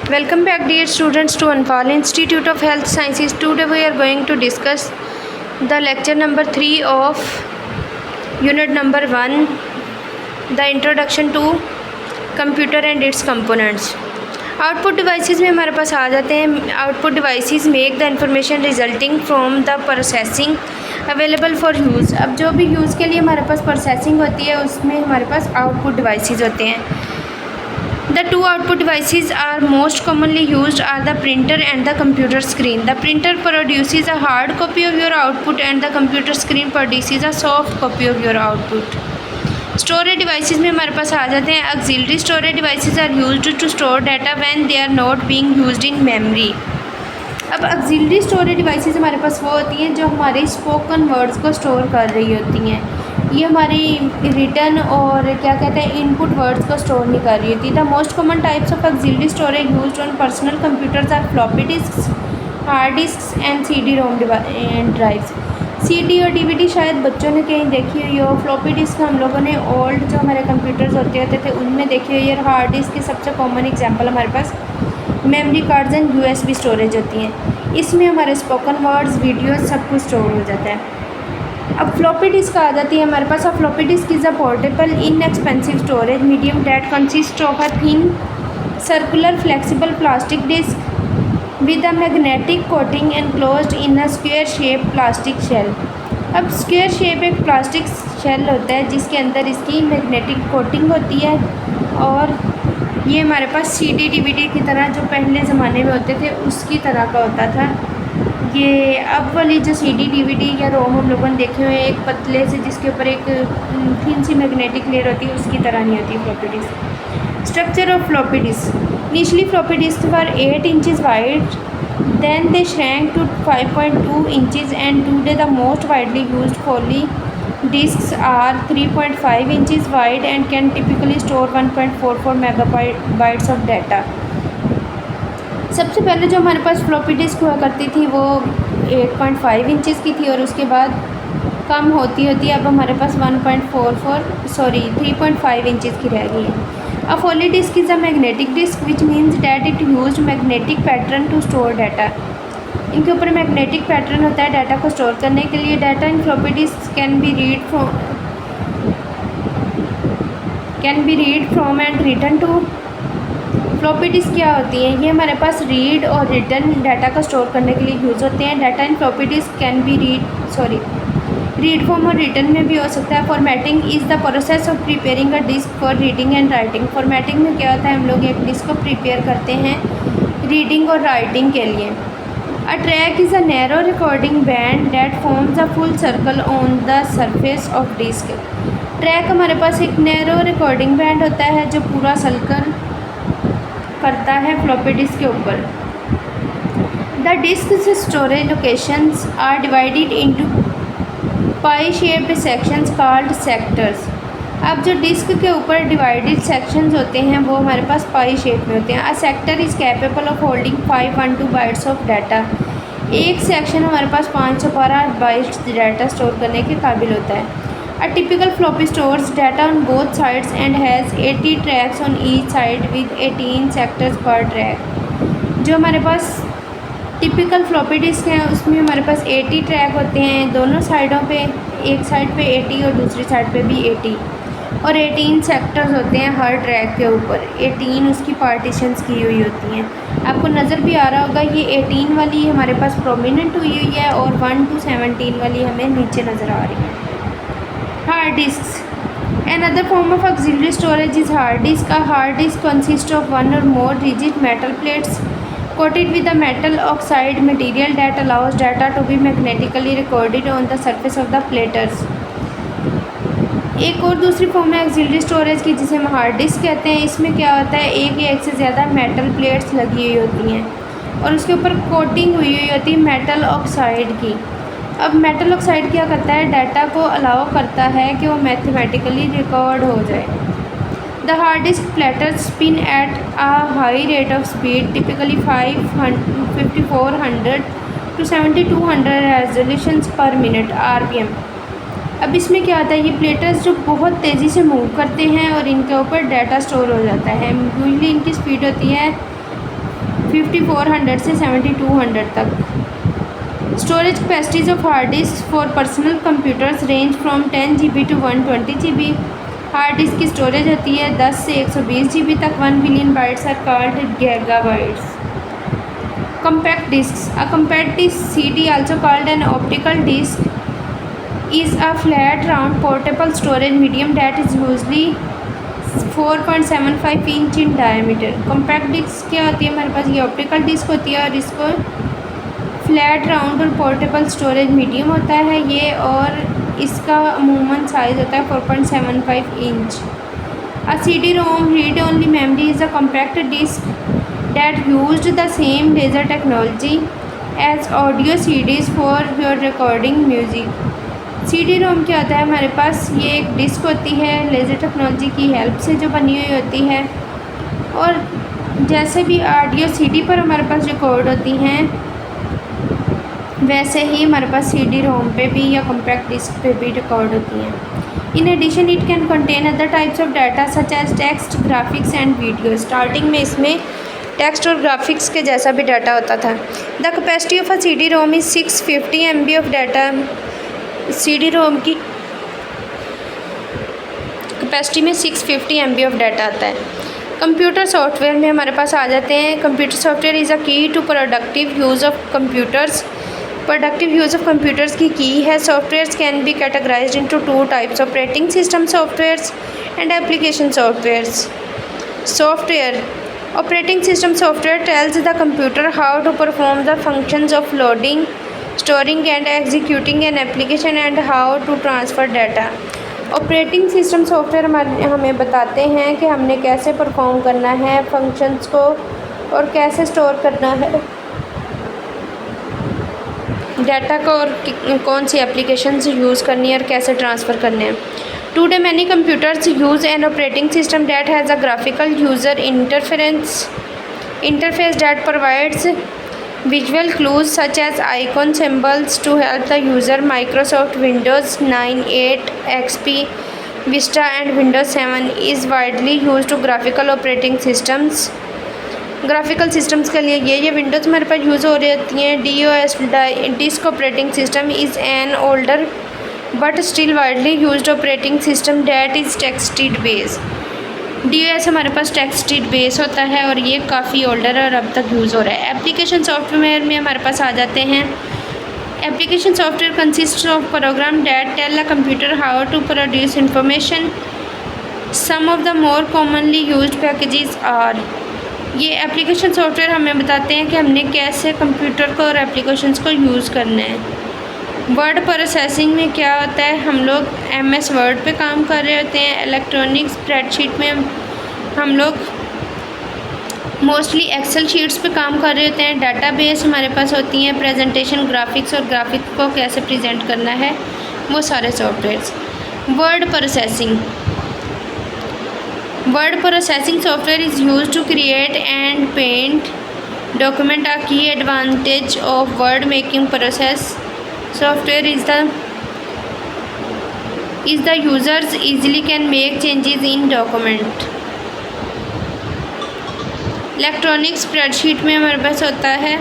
Welcome back, dear students, to Anfal Institute of Health Sciences. Today we are going to discuss the lecture number 3 of unit number 1, the introduction to computer and its components. Output devices में हमारे पास आ जाते हैं. Output devices make the information resulting from the processing available for use. अब जो भी use के लिए हमारे पास प्रोसेसिंग होती है उसमें हमारे पास आउटपुट डिवाइसेस होते हैं. The two output devices are most commonly used are the printer and the computer screen. The printer produces a hard copy of your output and the computer screen produces a soft copy of your output. Storage devices में हमारे पास आ जाते हैं. Auxiliary storage devices are used to store data when they are not being used in memory. अब auxiliary storage devices हमारे पास वो होती हैं जो हमारे स्पोकन वर्ड्स को स्टोर कर रही होती हैं. ये हमारी रिटर्न और क्या कहते हैं इनपुट वर्ड्स को स्टोर नहीं कर रही होती. The most common types of auxiliary storage used on personal computers are floppy disks, hard disks and CD ROM drives. CD और DVD शायद बच्चों ने कहीं देखी हुई हो. फ्लॉपी डिस्क हम लोगों ने ओल्ड जो हमारे कंप्यूटर्स होते थे उनमें देखी हुई है. और हार्ड डिस्क की सबसे कॉमन एग्जाम्पल हमारे पास memory cards and USB storage होती हैं. इसमें हमारे स्पोकन वर्ड्स, वीडियोज़ सब कुछ स्टोर हो जाता है. अब फ्लॉपी डिस्क आ जाती है हमारे पास. अब floppy disk is a portable inexpensive storage medium that consist of a thin circular flexible plastic disk with a magnetic coating enclosed in a square shape plastic shell. अब स्क्वायर शेप एक plastic shell होता है जिसके अंदर इसकी magnetic coating होती है. और ये हमारे पास CD DVD की तरह जो पहले ज़माने में होते थे उसकी तरह का होता था. ये अब वाली जो CD DVD या रोम हम लोगों ने देखे हुए हैं एक पतले से जिसके ऊपर एक थिन सी मैग्नेटिक लेयर होती है उसकी तरह नहीं होती floppy disk. Structure of floppy disk. Initially floppy disk were 8 inches wide, then they shrank to 5.2 inches and today the most widely used floppy disks are 3.5 inches wide and can typically store 1.44 megabytes of data. सबसे पहले जो हमारे पास floppy disk हुआ करती थी वो 8.5 inches की थी और उसके बाद कम होती होती अब हमारे पास 3.5 इंचज़ की रह गई है. A floppy disk is a magnetic disk which means that it use magnetic pattern to store data. इनके ऊपर मैग्नेटिक पैटर्न होता है डाटा को स्टोर करने के लिए. Data in floppy disk can be read from and return to. Floppy disk क्या होती है? ये हमारे पास रीड और रिटर्न डाटा को स्टोर करने के लिए यूज़ होते हैं. Data in floppy disk can be read from और रिटर्न में भी हो सकता है. Formatting is the process of preparing a disk for reading and writing. Formatting में क्या होता है हम लोग एक डिस्क को प्रिपेयर करते हैं रीडिंग और राइटिंग के लिए. A track is a narrow recording band that forms a full circle on the surface of disk. Track हमारे पास एक नैरो रिकॉर्डिंग बैंड होता है जो पूरा सर्कल करता है फ्लॉपी डिस्क के ऊपर. The disk storage locations are divided into pie shaped sections called sectors. अब जो डिस्क के ऊपर डिवाइडेड सेक्शंस होते हैं वो हमारे पास पाई शेप में होते हैं. A sector is capable of holding 512 bytes of data. एक सेक्शन हमारे पास 512 बाइट्स डाटा स्टोर करने के काबिल होता है. A typical floppy stores data on both sides and has 80 tracks on each side with 18 sectors per track. जो हमारे पास typical floppy disk है उसमें हमारे पास 80 ट्रैक होते हैं दोनों साइडों पे. एक साइड पे 80 और दूसरी साइड पे भी 80 और 18 सेक्टर्स होते हैं हर ट्रैक के ऊपर. 18 उसकी पार्टीशंस की हुई होती हैं. आपको नज़र भी आ रहा होगा ये 18 वाली हमारे पास प्रोमिनेंट हुई हुई है और 1 to 17 वाली हमें नीचे नज़र आ रही है. Hard disks. Another form of auxiliary storage is hard disk. A hard disk consists of one or more rigid metal plates coated with a metal oxide material that allows data to be magnetically recorded on the surface of the plates. एक और दूसरी form है auxiliary storage की जिसे हम hard disk कहते हैं. इसमें क्या होता है एक या एक से ज़्यादा मेटल प्लेट्स लगी हुई होती हैं और उसके ऊपर कोटिंग हुई हुई होती है मेटल ऑक्साइड की. अब मेटल ऑक्साइड क्या करता है डाटा को अलाउ करता है कि वो मैथमेटिकली रिकॉर्ड हो जाए. The hard disk platters spin at a high rate of speed typically 5400 to 7200 resolutions per minute RPM. अब इसमें क्या होता है ये प्लेटर्स जो बहुत तेज़ी से मूव करते हैं और इनके ऊपर डाटा स्टोर हो जाता है. यूजली इनकी स्पीड होती है 5400 से 7200 तक। Storage capacities of hard disk for personal computers range from 10 GB to 120 GB। Hard disk की स्टोरेज होती है 10 से 120 GB तक। 1 billion bytes are called gigabytes. Compact discs. A compact disc CD, also called an optical disc, is a flat, round, portable storage medium that is usually 4.75 inch in diameter. Compact disc क्या होती है हमारे पास? ये optical disc होती है और इसको flat, round और पोर्टेबल स्टोरेज मीडियम होता है ये, और इसका अमूमन साइज़ होता है 4.75 inch. A CD-ROM read-only memory is a compact disc that used the same laser technology as audio CDs for your recording music। CD-ROM क्या होता है हमारे पास? ये एक डिस्क होती है लेज़र टेक्नोलॉजी की हेल्प से जो बनी हुई होती है, और जैसे भी ऑडियो CD पर हमारे पास रिकॉर्ड होती हैं वैसे ही हमारे पास CD-ROM पे भी या कॉम्पैक्ट डिस्क पे भी रिकॉर्ड होती हैं। In addition it can contain other types of data such as text, graphics and video. Starting में इसमें टेक्स्ट और ग्राफिक्स के जैसा भी डाटा होता था। The capacity of a CD-ROM is 650 MB of data. CD-ROM की कैपेसिटी में 650 MB ऑफ डाटा आता है। कंप्यूटर सॉफ्टवेयर में हमारे पास आ जाते हैं। Computer software is a key to productive use of computers. Productive use of computers की है। Softwares can be categorized into 2 types: operating system softwares and application softwares. Software Operating system software tells the computer how to perform the functions of loading, storing and executing an application and how to transfer data। Operating system software हमें बताते हैं कि हमने कैसे perform करना है functions को और कैसे स्टोर करना है डाटा को, और कौन सी एप्लीकेशंस यूज़ करनी है और कैसे ट्रांसफ़र करने हैं। Today many computers use an operating system that has a graphical user interface that provides visual clues such as icon symbols to help the user. Microsoft Windows 9, 8, XP, Vista and Windows 7 is widely used to graphical operating systems। Graphical systems के लिए ये Windows हमारे पास use हो रही होती हैं। DOS disk operating system is an older but still widely used operating system that is texted base. DOS हमारे पास texted base होता है और ये काफ़ी ओल्डर है और अब तक यूज़ हो रहा है। एप्लीकेशन सॉफ्टवेयर में हमारे पास आ जाते हैं। Application software consist of program that tell the computer how to produce information. Some of the more commonly used packages are. ये एप्लीकेशन सॉफ्टवेयर हमें बताते हैं कि हमने कैसे कंप्यूटर को और एप्लीकेशंस को यूज़ करना है। वर्ड प्रोसेसिंग में क्या होता है? हम लोग MS वर्ड पे काम कर रहे होते हैं। इलेक्ट्रॉनिक स्प्रेडशीट में हम लोग मोस्टली एक्सेल शीट्स पे काम कर रहे होते हैं। डाटाबेस हमारे पास होती हैं। प्रेजेंटेशन, ग्राफिक्स और ग्राफिक को कैसे प्रेजेंट करना है वो सारे softwares. Word processing software is used to create and paint document. A key advantage of word making process software is the users easily can make changes in document। Electronic spreadsheet में हमारे पास होता है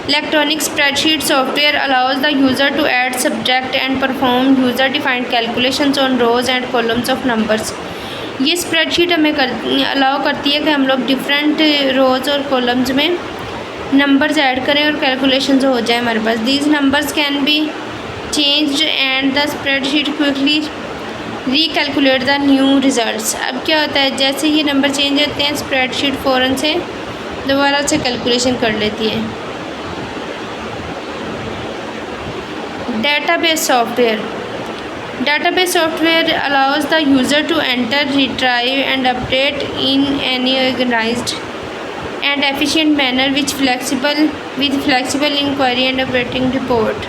electronic spreadsheet software allows the user to add, subtract and perform user defined calculations on rows and columns of numbers। ये spreadsheet हमें allow करती है कि हम लोग डिफरेंट रोज़ और कॉलम्स में नंबर्स ऐड करें और कैलकुलेशंस हो जाए हमारे पास। These numbers can be changed and the spreadsheet quickly recalculate the new results. अब क्या होता है, जैसे ये नंबर चेंज होते हैं स्प्रेडशीट फ़ौरन से दोबारा से कैलकुलेशन कर लेती है। Database software allows the user to enter, retrieve and update in any organized and efficient manner with flexible inquiry and operating report।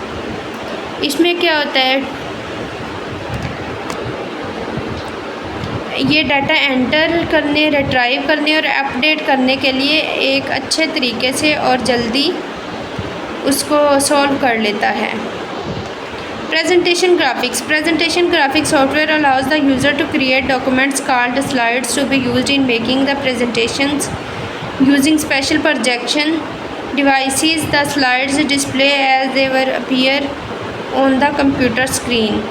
इसमें क्या होता है, ये डाटा एंटर करने, रिट्राइव करने और अपडेट करने के लिए एक अच्छे तरीके से और जल्दी उसको सॉल्व कर लेता है। Presentation graphics. Presentation graphics software allows the user to create documents called slides to be used in making the presentations. Using special projection devices, the slides display as they will appear on the computer screen.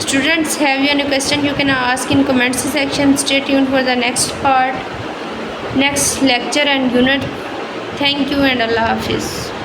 Students, have you any question? You can ask in comments section. Stay tuned for the next part, next lecture and unit. Thank you and Allah Hafiz.